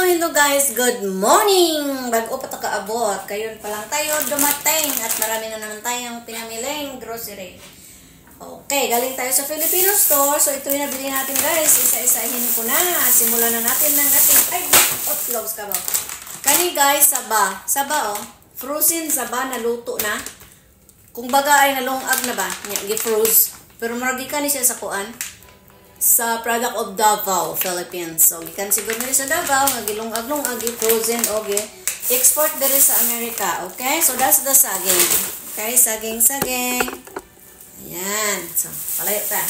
hello guys. Good morning! Bago pa kaabot. Kayon pa lang tayo dumating at marami na naman tayong pinamiling grocery. Okay, galing tayo sa Filipino store. So ito yung nabili natin guys. Isa-isahin ko na. Simulan na natin ng ating... Ay, hotlogs ka ba? Kani guys, saba. Saba oh. Frozen saba na luto na. Kung baga ay nalungag na ba? Gi-froze. Pero maragi ka ni siya sa kuan. Sa product of Davao, Philippines. So, gikan siguro nila sa Davao, magilong-aglong, frozen, okay. Export diri sa Amerika, okay? So, that's the saging. Okay, saging. Ayan. So, palayo ta.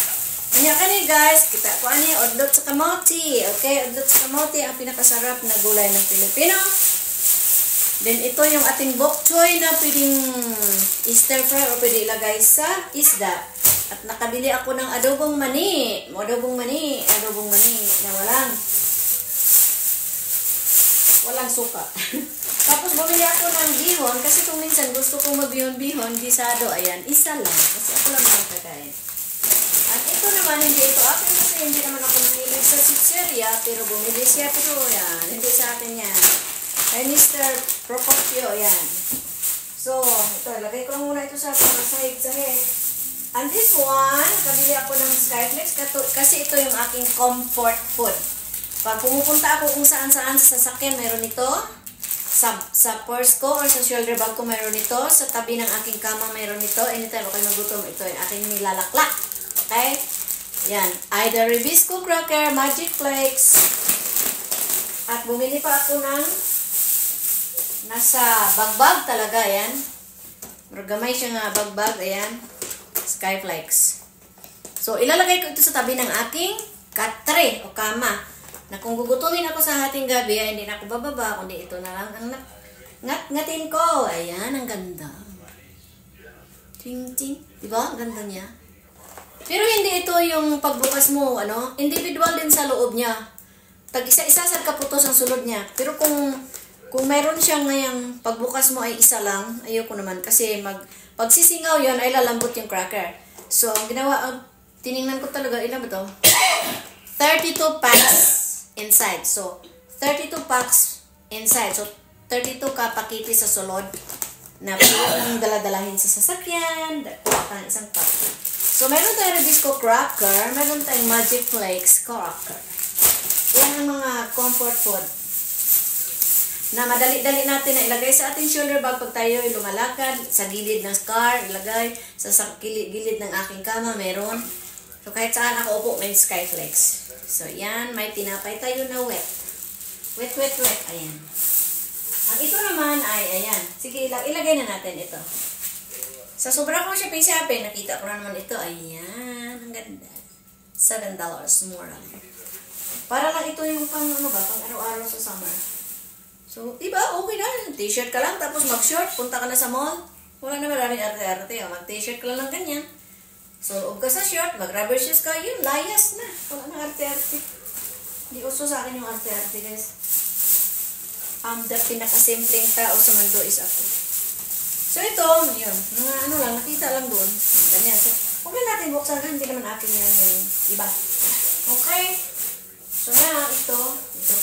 Kanya kani guys, kita ko ani, odlot sa kamote. Okay, odlot sa kamote, ang pinakasarap na gulay ng Pilipino. Then, ito yung ating bok choy na pwedeng stir fry o pwede ilagay sa isda. At nakabili ako ng adobong mani na walang suka. Tapos bumili ako ng bihon kasi kung minsan gusto kong magbihon-bihon, gisado, ayan, isa lang. Kasi ako lang naman kakain. At ito naman, hindi ito akin kasi hindi naman ako mahilig sa chicheria, pero bumili siya ito, yan. Hindi sa akin yan. Ay, Mr. Procopio, yan. So, ito, lagay ko lang muna ito sa sahig. And this one, kabili ako ng Skyflex kasi ito yung aking comfort food. Pag pumupunta ako kung saan-saan sa sasakyan, mayroon ito. Sa purse ko or sa shoulder bag ko, mayroon ito. Sa tabi ng aking kama, mayroon ito. Anytime ako magutom, ito yung aking nilalakla. Okay? Yan. Either Ribisco Cracker, Magic Flakes. At bumili pa ako ng nasa bagbag talaga, yan. Margamay siya nga bagbag, ayan. Skyflex. So, ilalagay ko ito sa tabi ng aking katre o kama. Na kung gugutumin ako sa hating gabi, ay hindi na ako bababa, kundi ito na lang ang ngat-ngatin ko. Ayan, ang ganda. Ting-ting. Diba? Ang ganda niya. Pero hindi ito yung pagbukas mo, individual din sa loob niya. Tag-isa-isa sa kaputos ang sulod niya. Pero kung mayroon siyang ngayang pagbukas mo ay isa lang, ayoko naman kasi pagsisingaw yon ay lalambot yung cracker. So, ang ginawa, tiningnan ko talaga, ilan ba to? 32 packs inside. So, 32 packs inside. So, 32 kapakiti sa sulod na pwedeng daladalahin sa sasakyan. Ang isang pack. So, meron tayong Ribisco Cracker, meron tayong Magic Flakes Cracker. Yan ang mga comfort food na madali-dali natin na ilagay sa ating shoulder bag pag tayo ay lumalakad, sa gilid ng car, ilagay, sa gilid ng aking kama, meron. So, kahit saan ako upo, may Skyflex. So, yan, may tinapay tayo na wet. Wet. Ayan. Ang ito naman ay, ayan. Sige, ilagay na natin ito. Sa sobra kong shopping, nakita ko na naman ito. Ayan, ang ganda. $7 more. Para lang ito yung pang araw-araw sa summer. So, diba? Okay na. T-shirt ka lang, tapos mag-short. Punta ka na sa mall. Wala na maraming arte-arte. Mag-t-shirt ka lang ganyan. So, huwag ka sa short, mag-rubber shoes ka. Yun, layas na. Wala na arte-arte. Hindi uso sa akin yung arte-arte, guys. The pinakasimpleng tao sa mundo is ako. So, ito, yun. Mga lang, nakita lang doon. Ganyan. So, huwag na natin buksan. Hindi naman akin yan yung iba. Okay? So, na, ito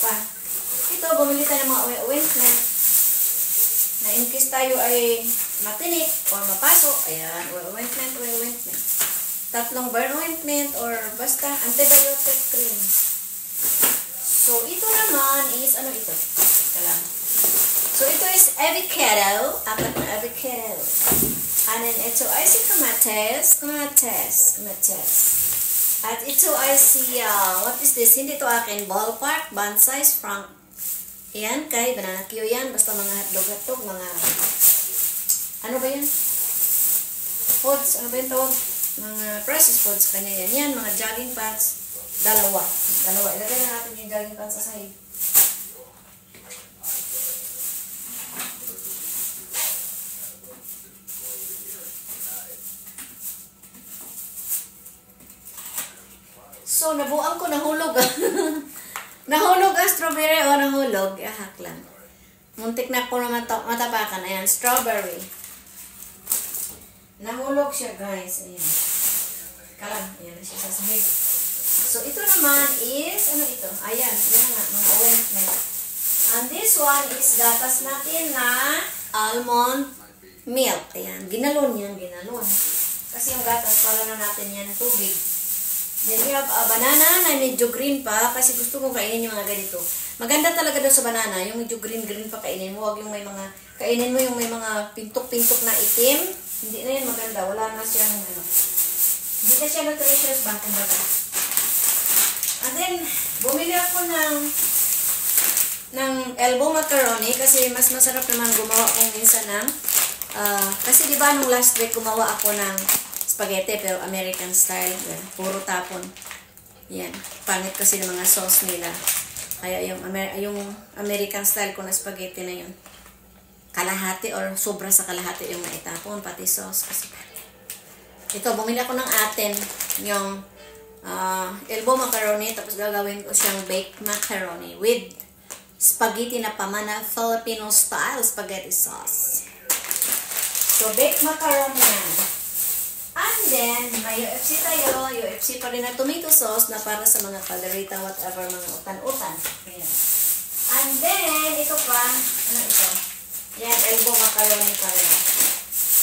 pa. Ito, bumili tayo ng mga ointment na in case tayo ay matinik o mapasok. Ayan, ointment. 3 burn ointment or basta antibiotic cream. So, ito naman is, ito? So, ito is avocado. 4 na avocado. And then, ito ay si kamates. At ito ay si, what is this? Hindi ito akin. Ballpark, Bansize, Frank. Ayan, kay Banana Q yan. Basta mga hotdog, mga... Ano ba yan? Foods. Ano ba yung tawag? Mga processed foods kanya yan. Yan, mga jogging pants. Dalawa. Ilagay na natin yung jogging pants sa sahig. So, nabuang ko, nahulog. Nahulog ang strawberry o nahulog. Ahak lang. Muntik na ako na matapakan. Ayan, strawberry. Nahulog siya, guys. Ayan. Kalang. Ayan na siya sa sahig. So, ito naman is, ito? Ayan, yan nga, mga ointment. this one is gatas natin na almond milk. Ayan, ginalon yan, ginalon. Kasi yung gatas, pala na natin yan tubig. Then we have a banana na medyo green pa kasi gusto kong kainin yung mga ganito. Maganda talaga daw sa banana, yung medyo green pa kainin mo. Huwag yung may mga, kainin mo yung may mga pintok-pintok na itim. Hindi na yan maganda. Wala na siyang, ano. Hindi na siya nutritious ba, kumbaga. And then, bumili ako ng elbow macaroni kasi mas masarap naman gumawa kung minsan ng kasi di ba nung last week gumawa ako ng spaghetti pero American style, puro tapon. Yan, pangit kasi ng mga sauce nila. Kaya yung American style ko na spaghetti na yun, kalahati or sobra sa kalahati yung naitapon, pati sauce kasi. Ito, bumili ako ng atin yung elbow macaroni, tapos gagawin ko siyang baked macaroni with spaghetti na pamana, Filipino style spaghetti sauce. So, baked macaroni yan. And then, may UFC tayo. UFC pa rin na tomato sauce na para sa mga calderita, whatever, mga utan-utan. Ayan. And then, ito pa. Ano ito? Yan, elbow macaroni pa rin.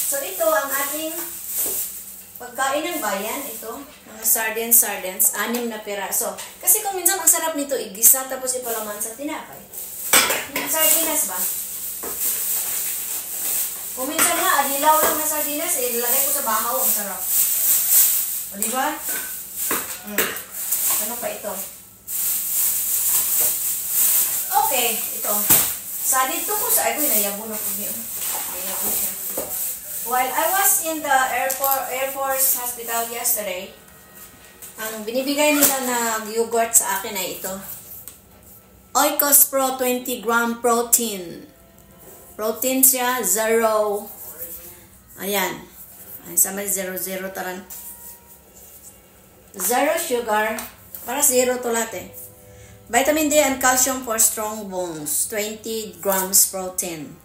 So, ito ang ating pagkain ng bayan. Ito, mga sardines, 6 na piraso. Kasi kung minsan, ang sarap nito, igisa, tapos ipalaman sa tinapay. Yung sardinas ba? Kung minsan nga, adilaw lang na sardinas, ilalagay ko sa bahaw, ang sarap. O, diba? Ano pa ito? Okay, ito. Sa dito ko sa, ay, nayabo na po niyo. Nayabo siya. While I was in the Air Force Hospital yesterday, ang binibigay nila na yogurt sa akin ay ito. Oikos Pro 20 gram protein. Protein siya, 0. Ayan. Ay, sama 0, taran. 0 sugar. Para 0 to lahat eh. Vitamin D and calcium for strong bones. 20 grams protein.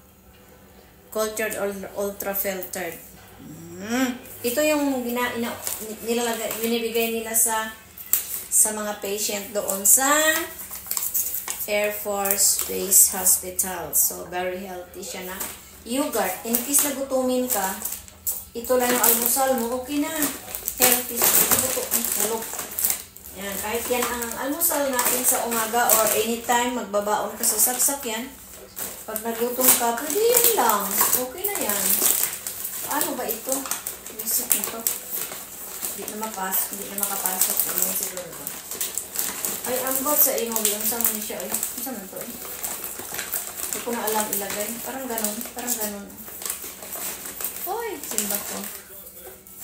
Cultured or ultra filtered. Ito yung binibigay nila sa mga patient doon sa Air Force Base Hospital. So, very healthy siya na yogurt. In case nagutumin ka, ito lang yung almusal mo, okay na. Healthy siya. Halog. Yan. Kahit yan ang almusal natin sa umaga or anytime, magbabaon ka sa saksak yan. Pag nagutom ka, pwede yan lang. Okay na yan. Ano ba ito? Isip nito. Hindi na makapasok. Ano siguro ba? Ay, ambot sa imo. Bilang sa mo siya. Ay, saan man to eh? Hindi ko na alam ilagay. Parang ganun. Hoy, simba ko.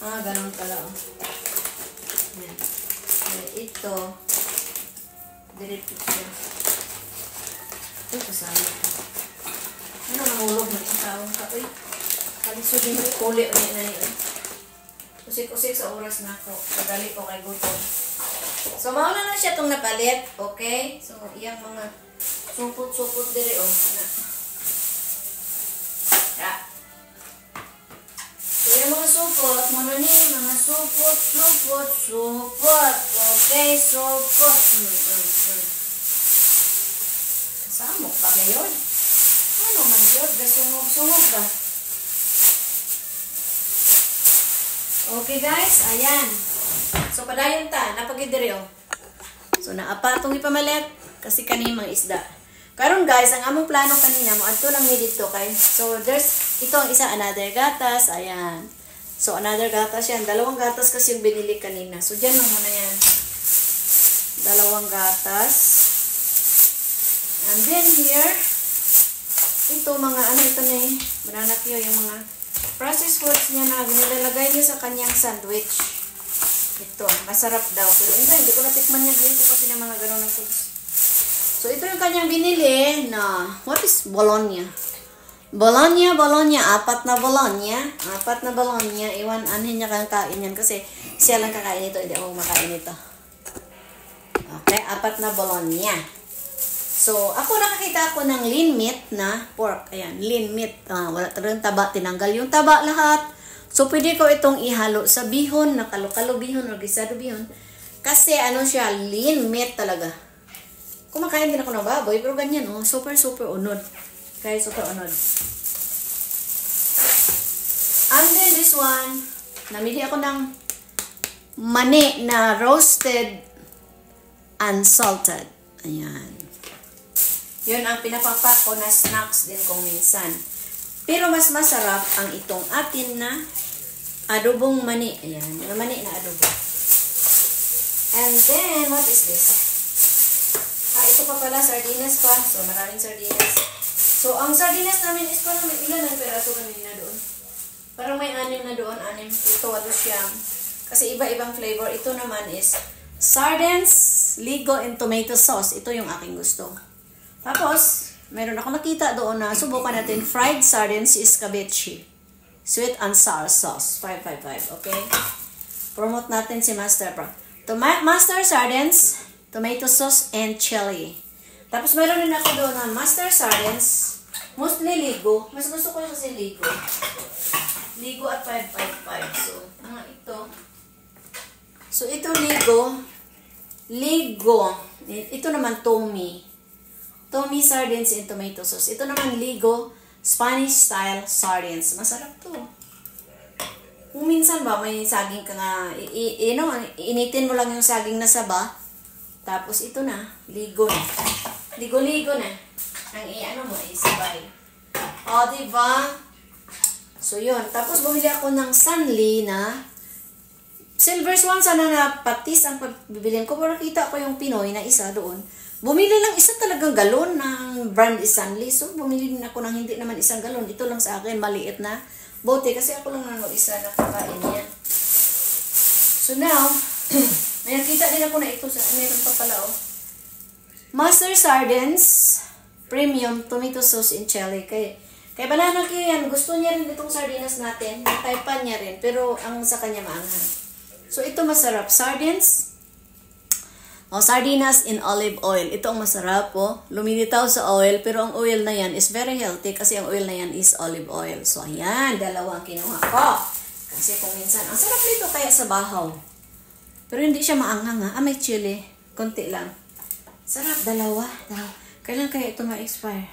Ganun pala. Yan. Ay, ito. Diretso siya. Ito, kasama ito. Ano, nangulog na yung taong ka. Uy, kalisugin mo. Kuli ulit na yun. Usik-usik sa oras na ako. Pagali ko kay gutom. So, mauna na siya itong napalit. Okay? So, iyang mga supot-supot dire. Oh. Yeah. So, yung mga supot, mauna ni, mga supot. Okay, supot. Kasamok pa ngayon. Ano man yun? Gasungog-sungog ba? Okay guys, ayan. So, padayon ta, napagidiri oh. So, naapa itong ipamalit kasi kanina mga isda. Karon guys, ang among plano kanina, maadto lang ni dito kay. So, ito ang isa, another gatas, ayan. So, another gatas yan. 2 gatas kasi yung binili kanina. So, dyan lang muna yan. 2 gatas. And then here, ito mga ano ito na eh. Mananak yun yung mga processed foods niya na nilalagay niya sa kanyang sandwich. Ito, masarap daw. Pero hindi ko natikman yan. Ayoko kasi ng mga gano'n na foods. So, ito yung kanyang binili na, what is Bologna? Bologna. 4 na Bologna. Iwan, anin niya kang kain yan. Kasi siya lang kakain ito. Hindi ako makain ito. Okay, 4 na Bologna. So, ako nakakita ako ng lean meat na pork. Ayan, lean meat. Wala talagang taba. Tinanggal yung taba lahat. So, pwede ko itong ihalo sa bihon, na kalo-kalo bihon o gisado bihon. Kasi ano siya, lean meat talaga. kumakain din ako ng baboy, pero ganyan, oh. Super unod. Guys, super unod. And then this one, namili ako ng mani na roasted unsalted. Ayan. Yun ang pinapapak ko na snacks din kung minsan. Pero mas masarap ang itong atin na adobong mani. Ayan, yung mani na adobo. And then, what is this? Ito pa pala, sardinas pa. So, maraming sardinas. So, ang sardinas namin is parang may ilan ang peraso kanina doon. Parang may 6 na doon, 6, 7, 8 siyam. Kasi iba-ibang flavor. Ito naman is sardines, ligo, and tomato sauce. Ito yung aking gusto. Tapos, meron ako nakita doon na subukan natin fried sardines escabeche. Sweet and sour sauce. 555, okay? Promote natin si Master Pro. Master sardines, tomato sauce, and chili. Tapos, meron din ako doon na Master sardines, mostly ligo. Mas gusto ko kasi ligo. Ligo at 555. So, mga ito. So, ito ligo. Ligo. Ito naman Tommy. Tommy sardines and tomato sauce. Ito naman ligo. Spanish style sardines. Masarap to. Kung minsan ba may saging ka nga, initin mo lang yung saging na saba. Tapos ito na. Ligo na. Ligo-ligo na. Ang mo, isabay. O, diba? So, yun. Tapos, bumili ako ng Sunli na silver swan. Sana na patis ang pagbibilin ko. Pero kita ko yung Pinoy na isa doon. Bumili lang isa talagang galon ng brand is Sunli. So, bumili din ako ng hindi naman isang galon. Ito lang sa akin, maliit na bote. Kasi ako lang isa na kakain niya. So, now, may nakita din ako na ito. Meron pa pala, oh. Master Sardines, Premium Tomato Sauce in Chili. Kay Banana Q yan, gusto niya rin itong sardinas natin. Nataypan niya rin, pero ang sa kanya maanghang. So, ito masarap. Sardines, sardinas in olive oil. Ito ang masarap, oh. Lumilitaw sa oil, pero ang oil na yan is very healthy kasi ang oil na yan is olive oil. So, ayan, dalawa ang kinuha ko. Kasi kung minsan, ang sarap nito kaya sa bahaw. Pero hindi siya maanghang, ha. May chili. Konti lang. Sarap, dalawa. Kailan kaya ito ma-expire?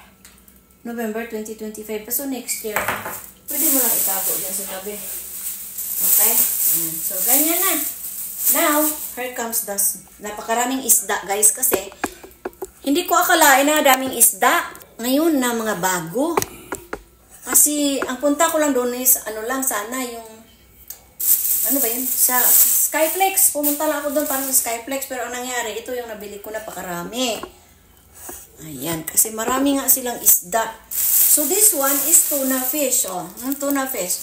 November 2025. So, next year. Pwede mo lang itago yan sa tabi. Okay? So, ganyan na. Now, here comes the napakaraming isda, guys, kasi hindi ko akalain na daming isda ngayon na mga bago. Kasi ang punta ko lang doon is sana yung sa Skyflex. Pumunta lang ako doon para sa Skyflex, pero ang nangyari, ito yung nabili ko napakarami. Ayan, kasi marami nga silang isda. So this one is tuna fish, oh. Tuna fish.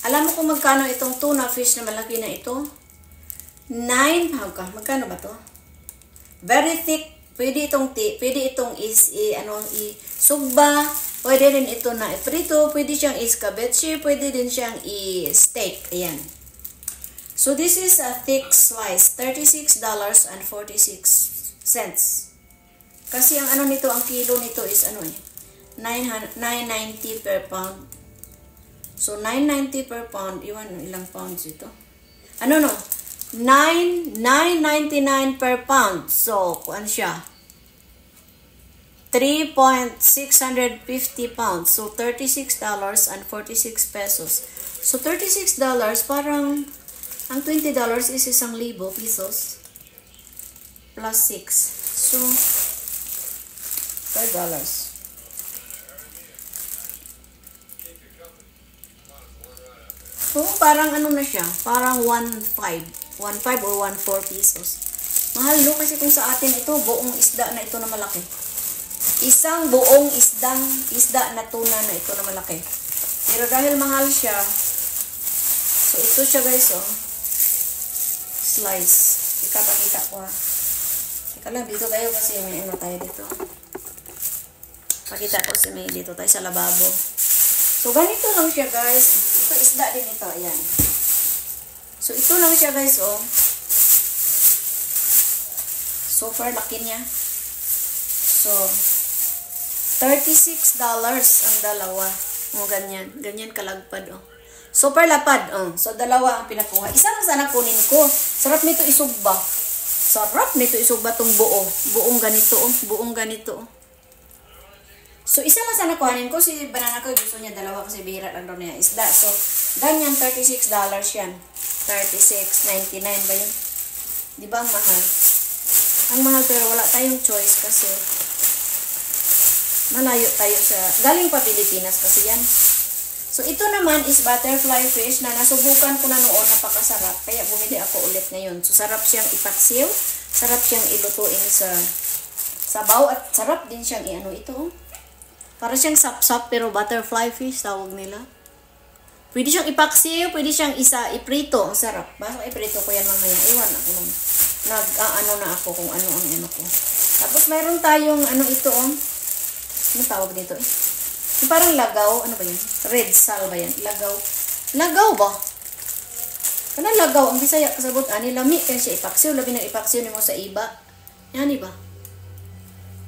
Alam mo kung magkano itong tuna fish na malaki na ito? 9 magkano ba to? Very thick. Pwede itong sugba, pwede din ito na iprito, pwede siyang escabeche, pwede din siyang i-steak. Ayan. So this is a thick slice, $36.46. Kasi ang nito, ang kilo nito is 990 per pound. So 990 per pound, ilang pounds ito? 9.99 per pound. So, kuan siya? 3.650 pounds. So, $36.46 pesos. So, $36, parang, ang $20 is 1,000 pesos. Plus 6. So, $5. So, parang na siya? Parang 1.5 or 1.4 pesos. Mahal, no? Kasi kung sa atin ito, buong isda na ito na malaki. Isang buong isda na tuna na ito na malaki. Pero dahil mahal siya, so ito siya, guys, oh. Slice. Ikapakita ko, ha. Teka lang, dito tayo kasi may tayo dito. Pakita ko si may dito tayo sa lababo. So, ganito lang siya, guys. Ito, isda din ito. Ayan. So, ito lang siya, guys, oh. Super laki niya. So, $36 ang dalawa. O, ganyan. Ganyan kalagpad, oh. Super lapad, oh. So, dalawa ang pinakuha. Isa lang sana kunin ko. Sarap nito isugba. Sarap nito isugba tong buo. Buong ganito, oh. Buong ganito, oh. So, isa lang sana kuhanin ko. Si banana ko, gusto niya dalawa kasi bihira lang daw niya isda. So, ganyan, $36 yan. $36.99 ba yun? Di ba ang mahal? Ang mahal pero wala tayong choice kasi malayo tayo sa... Galing pa Pilipinas kasi yan. So, ito naman is butterfly fish na nasubukan ko na noon, napakasarap. Kaya bumili ako ulit ngayon. So, sarap siyang ipaksiw. Sarap siyang ilutuin sa sabaw. At sarap din siyang i-ano ito. Para siyang sap-sap pero butterfly fish tawag nila. Pwede siyang ipaksiw, pwede siyang iprito. Ang sarap. Basta iprito ko yan mamaya. Iwan ako nung nag-ano na ako kung ano ang ano ko. Tapos mayroon tayong ano ito. Ano tawag dito eh? Yung parang lagaw. Ano ba yan? Red sal ba yan? Lagaw. Lagaw ba? Kanang lagaw. Ang Bisaya kasabot. Ani lami. Kaya siya ipaksiw. Labi na ipaksiw ni mo sa iba. Yan ba?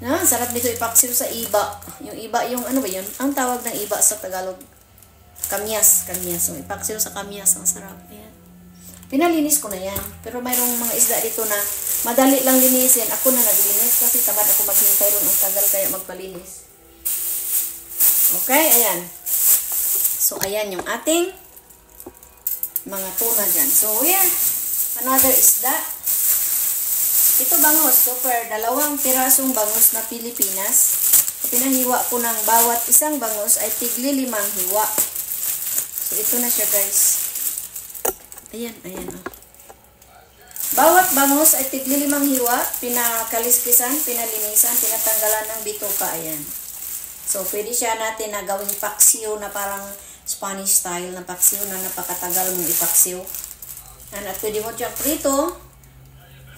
Yan. Sarap dito ipaksiw sa iba. Yung iba, yung ano ba yun? Ang tawag ng iba sa Tagalog. Kamyas. Kamyas. So, ipaksiw sa kamyas. Ang sarap. Ayan. Pinalinis ko na yan. Pero mayroong mga isda dito na madali lang linisin. Ako na naglinis kasi tamad ako maghintay ron. Ang tagal kaya magpalinis. Okay, ayan. So, ayan yung ating mga tuna dyan. So, yeah. Another isda. Ito bangus. Super. 2 pirasong bangus na Pilipinas. So, pinahiwa ko ng bawat isang bangus ay tigli 5 hiwa. So, ito na siya guys. Ayan, ayan. Oh. Bawat bangus ay tigli 5 hiwa. Pinakaliskisan, pinalinisan, pinatanggalan ng bituka. Ayan. So, pwede siya natin na gawing paksiw na parang Spanish style na paksiw na napakatagal mong ipaksiw. At pwede mo siyang prito,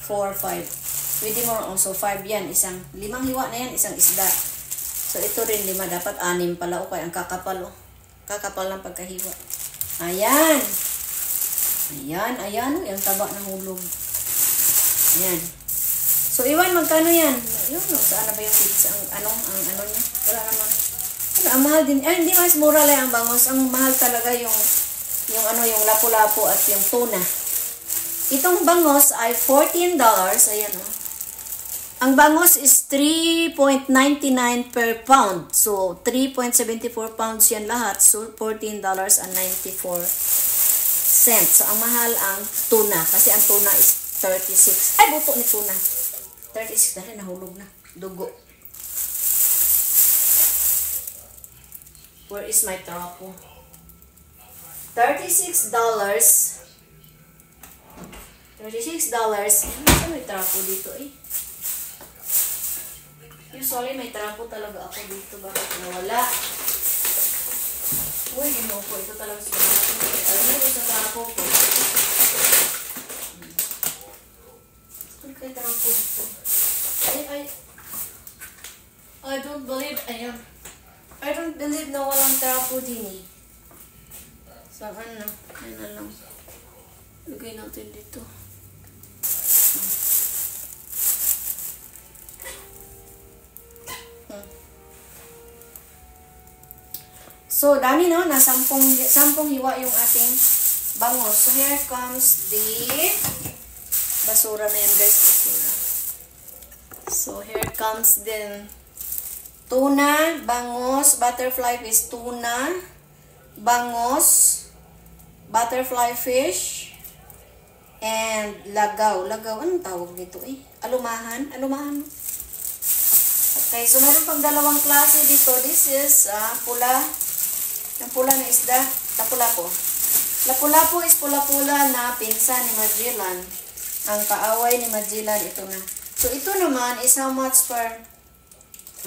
4, 5. Pwede mo also 5 yan. 5 hiwa na yan, isang isda. So, ito rin 5. Dapat 6 pala. O kaya ang kakapal. O. Kakapal ng pagkahiwa. Ayan. Ayan, ayan. Yung taba ng hulog. Ayan. So, Iwan, magkano yan? Yun, no? Saan na ba yung pizza? Ang ano niya? Wala naman. Ano, ang mahal din. Ay, hindi mas mura lang ang bangus. Ang mahal talaga yung lapu-lapu at yung tuna. Itong bangus ay $14. Ayan, oh. Ang bangus is 3.99 per pound. So, 3.74 pounds yan lahat. So, $14.94. So, ang mahal ang tuna. Kasi ang tuna is 36. Ay, buto ni tuna. 36 dahil nahulog na. Dugo. Where is my trapo? $36. Ano may trapo dito eh? Usually may trapo talaga ako dito. Bakit nawala? Uy, ginawa ko. Ito talaga sa trapo. Alam mo sa trapo ko. Ano kaya trapo dito? I don't believe, I don't believe na walang trapo din eh. Saan na? Ayan na lang. Lagay natin dito. So, dami no? Na 10 hiwa yung ating bangus. So, here comes the basura na yan guys. Basura. So, here comes the tuna, bangus, butterfly fish, tuna, bangus, butterfly fish, and lagaw. Lagaw, anong tawag dito eh? Alumahan? Alumahan. Okay, so meron pang 2 klase dito. This is pula. Yung pula na isda. Lapu-lapu. Lapu-lapu is pula-pula na pinsan ni Magellan. Ang kaaway ni Magellan, ito na. So, ito naman is how much per...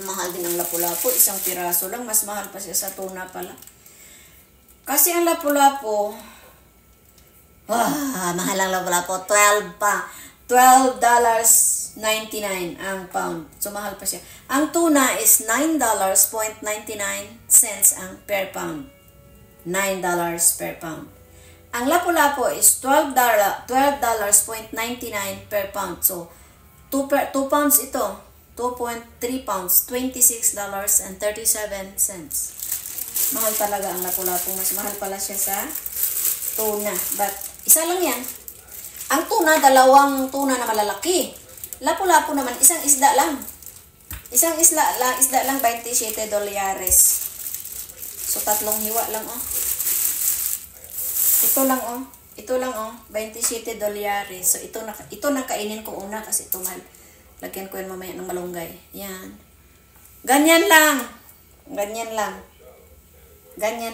Mahal din ang lapu-lapu. Isang piraso lang. Mas mahal pa siya sa tuna pala. Kasi ang lapu-lapu... mahal ang lapu-lapu. 12 pa. $12.99 ang pound. So, mahal pa siya. Ang tuna is $9.99 ang per pound. $9 per pound. Ang lapu-lapu is $12.99 per pound. So, 2 pounds ito. 2.3 pounds. $26.37. Mahal talaga ang lapu-lapu. Mas mahal pala siya sa tuna. But, isa lang yan. Ang tuna, dalawang tuna na malalaki. Lapu-lapu naman, isang isda lang. Isang isda lang, 27 dolyares. So, 3 hiwa lang, oh. Ito lang, oh. 27 dolyares. So, ito na kainin ko una kasi ito mahal. Lagyan ko yun mamaya ng malunggay. Yan. Ganyan lang. Ganyan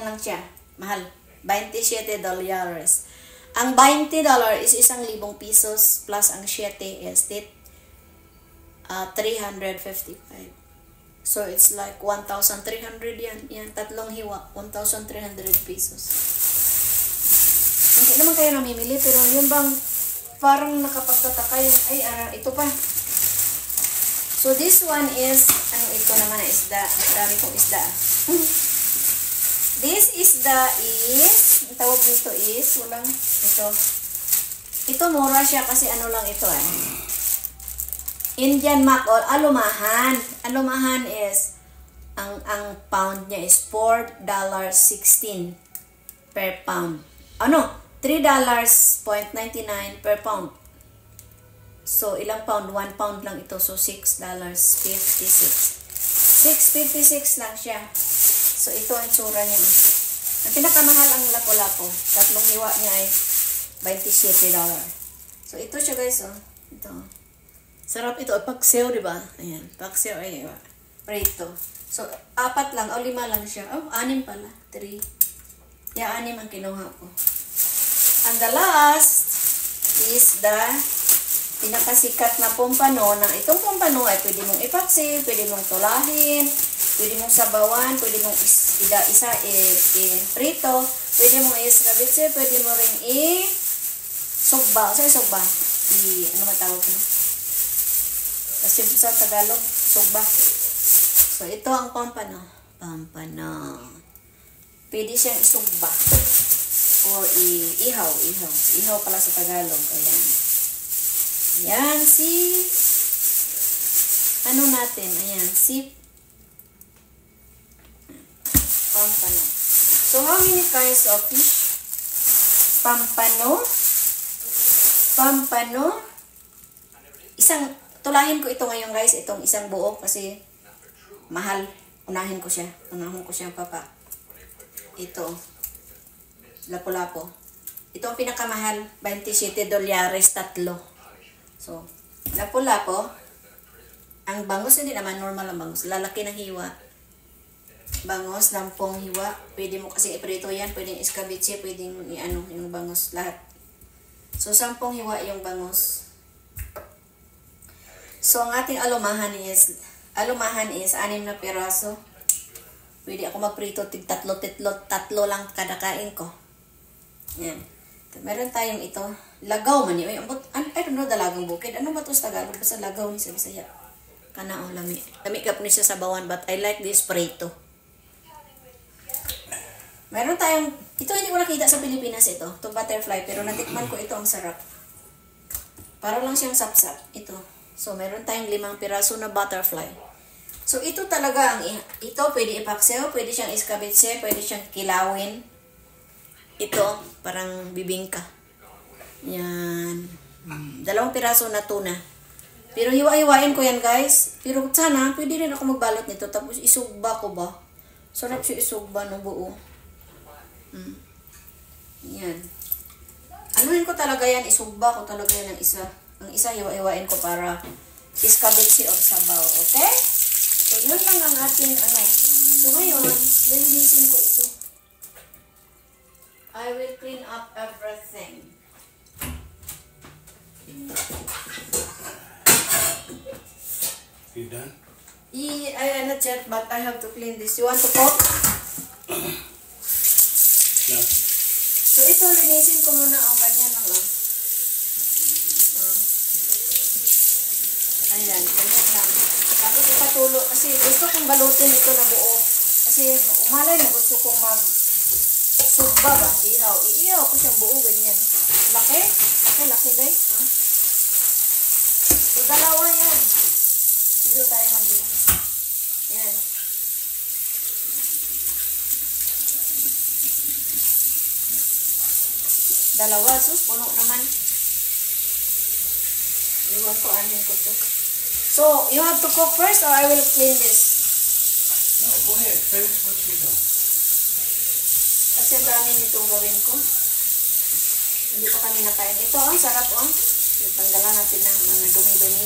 lang siya. Mahal. 27 dolyares. Ang $20 is 1,000 pesos plus ang 7 is 355. So, it's like 1,300 yan. Yan, 3 hiwa. 1,300 pesos. Hindi naman kayo namimili, pero yun bang parang nakapagtataka yung, ito pa. So, this one is, ito naman na isda. Dami kong isda. This isda is, ang tawag nito is, ito mura siya kasi lang ito Indian mackerel, alumahan. Alumahan is, ang pound niya is $4.16 per pound. $3.99 per pound. So, ilang pound? 1 pound lang ito. So, $6.56. $6.56 lang siya. So, ito ang tsura niya. Ang pinakamahal ang lapu-lapu. 3 hiwa niya ay $27. So, ito siya guys, oh. Ito. Sarap ito. Paksiw, diba? Ayan. Paksiw ay prito. So, 4 lang. O, 5 lang siya. Oh, 6 pala. 3. 6 ang kinuha ko. And the last is the pinakasikat na pompano. Na itong pompano ay pwede mong ipaksiw, pwede mong tulahin, pwede mong sabawan, pwede mong prito, pwede mong israbitse, pwede mo rin sugba. Sugba? Ano matawag no? Kasi sa Tagalog, sugba. So, ito ang pompano. Pwede siyang isugba. Or ihaw. Ihaw pala sa Tagalog. Ayan. Yan, natin. Ayan, pampano. So, how many kinds of fish? Pampano. Tulahin ko ito ngayon guys. Itong isang buo kasi mahal. Unahin ko siya papa. Ito. Lapu-lapu. Ito ang pinakamahal. $27 3. So, lapu-lapu. Ang bangus, hindi naman normal ang bangus. Lalaki ng hiwa. Bangus, 10 hiwa. Pwede mo kasi iprito yan. Pwedeng escabeche, pwedeng yung bangus. Lahat. So, 10 hiwa yung bangus. So, ang ating alumahan is 6 na piraso. Pwede ako magprito, tatlo lang kada kain ko. Yan. Meron tayong ito. Lagaw man yun. I don't know dalagang bukid. Ano ba ito sa Tagalog? Basta lagaw ni sa Bisaya. Lami. Lami ka po niya sa sabawan, but I like this prito. Meron tayong, ito hindi ko nakita sa Pilipinas ito. Ito butterfly, pero natikman ko ito ang sarap. Para lang siyang sapsap. Ito. So, meron tayong 5 piraso na butterfly. So, ito talaga ito pwede ipaksiw, pwede siyang escabeche, pwede siyang kilawin. Ito, parang bibingka. Yan. 2 piraso na tuna. Pero hiwa-hiwain ko yan, guys. Pero sana, pwede rin ako magbalot nito. Tapos isugba ko ba? Sarap siya isugba ng buo. Yan. Anuhin ko talaga yan. Isugba ko talaga yan ng isa. Ang isa, hiwa-hiwain ko para escabeche or sabaw. Okay? So, yun lang ang ating So, ngayon, lilinisin ko ito. I will clean up everything. You done? I not yet, but I have to clean this. You want to cook? No. So, ito, linisin ko muna. Ganyan lang, Ayan, ganyan lang. Tapos ipatulo. Kasi gusto kong balutin ito na buo. Kasi umalay na gusto kong sugba ba? Ihaw. Iihaw ko siyang buo, ganyan. Laki guys. So, 2 yan. Dito tayo mag-ihaw. Yan. Sus, puno naman. Iwan ko, anin ko to. So, you have to cook first or I will clean this? No, go ahead. Finish what you done. Kasi ang dami nitong gawin ko. Hindi pa kami nakain. Ito, ang sarap, oh. Tanggalan natin ng mga dumi-dumi.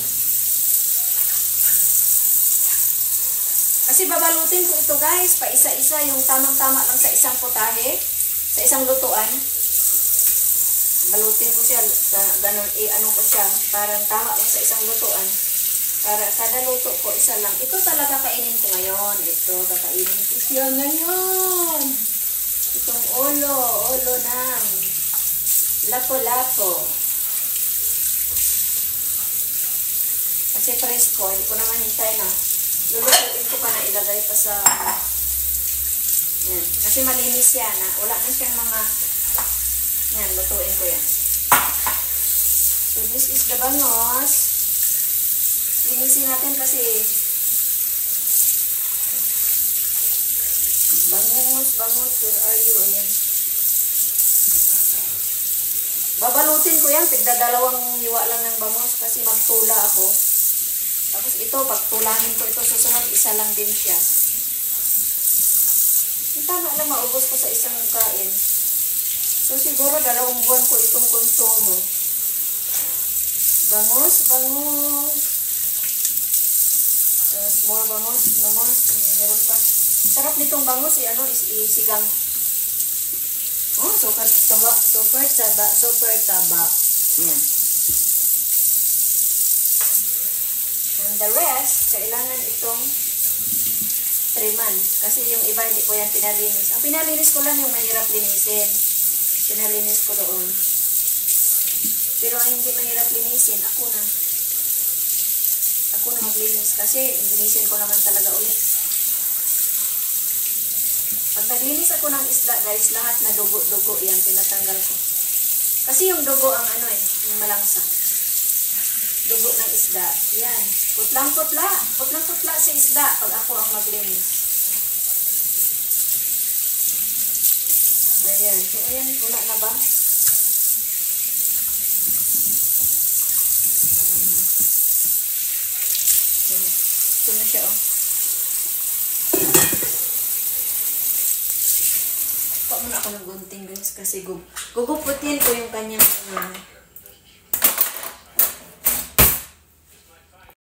Kasi babalutin ko ito, guys. Pa isa-isa, yung tamang-tama lang sa isang putahe. Sa isang lutuan. Balutin ko siya. Ganun, ano ko siya. Parang tama lang sa isang lutuan. Para kada luto ko, isa lang. Ito talaga kainin ko ngayon. Ito, kakainin ko siya ngayon. Itong ulo ng lapo-lapo. Kasi presko, hindi ko naman hintay na. Lulutuin ko pa na ilagay pa sa... Yan. Kasi malinis yan. Wala na siyang mga... Yan, lutuin ko yan. So, this is the bangos. Linisin natin kasi bangus, where are you? Ayan. Babalutin ko yan, tigdadalawang hiwa lang ng bangus kasi magtula ako. Tapos ito, pagtulahin ko ito, susunod, isa lang din siya. Tama lang, maubos ko sa isang kain. So siguro 2 buwan ko itong konsumo. Bangus. More bangus, no more. Meron pa. Sarap nitong bangus, isigang. Oh, super taba. Yan. And the rest, kailangan itong triman. Kasi yung iba hindi ko yan pinalinis. Ang pinalinis ko lang yung mahirap linisin. Pinalinis ko doon. Pero ang hindi mahirap linisin, ako na maglinis kasi linisin ko naman talaga ulit. Pag naglinis ako ng isda, guys, lahat na dugo yan, tinatanggal ko. Kasi yung dugo ang yung malangsa. Dugo ng isda, yan. Putlang-putla si isda pag ako ang maglinis. Ayan, so ayan, wala na ba? Ito na siya, oh. Pa muna ako ng gunting, guys, kasi guguputin ko yung kanyang